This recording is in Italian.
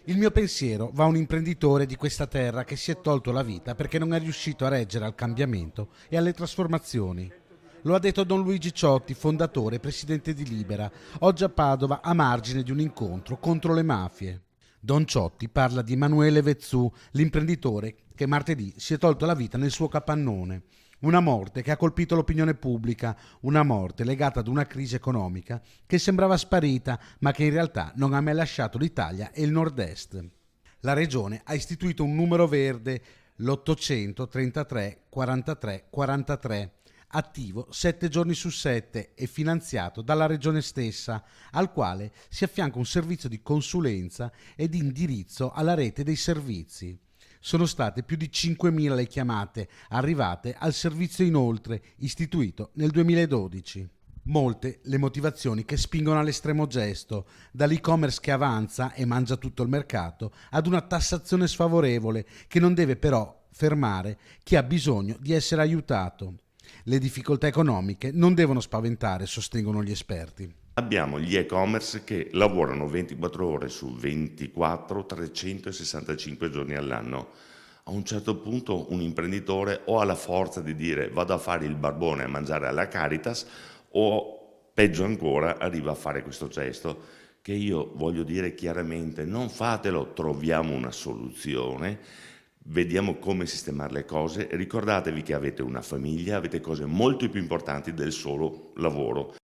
Il mio pensiero va a un imprenditore di questa terra che si è tolto la vita perché non è riuscito a reggere al cambiamento e alle trasformazioni. Lo ha detto Don Luigi Ciotti, fondatore e presidente di Libera, oggi a Padova a margine di un incontro contro le mafie. Don Ciotti parla di Emanuele Vezzù, l'imprenditore che martedì si è tolto la vita nel suo capannone. Una morte che ha colpito l'opinione pubblica, una morte legata ad una crisi economica che sembrava sparita, ma che in realtà non ha mai lasciato l'Italia e il nord-est. La regione ha istituito un numero verde, l'833 43 43, attivo 7 giorni su 7 e finanziato dalla regione stessa, al quale si affianca un servizio di consulenza e di indirizzo alla rete dei servizi. Sono state più di 5.000 le chiamate arrivate al servizio inoltre, istituito nel 2012. Molte le motivazioni che spingono all'estremo gesto, dall'e-commerce che avanza e mangia tutto il mercato, ad una tassazione sfavorevole che non deve però fermare chi ha bisogno di essere aiutato. Le difficoltà economiche non devono spaventare, sostengono gli esperti. Abbiamo gli e-commerce che lavorano 24 ore su 24, 365 giorni all'anno. A un certo punto un imprenditore o ha la forza di dire vado a fare il barbone a mangiare alla Caritas o peggio ancora arriva a fare questo gesto che io voglio dire chiaramente non fatelo, troviamo una soluzione. Vediamo come sistemare le cose e ricordatevi che avete una famiglia, avete cose molto più importanti del solo lavoro.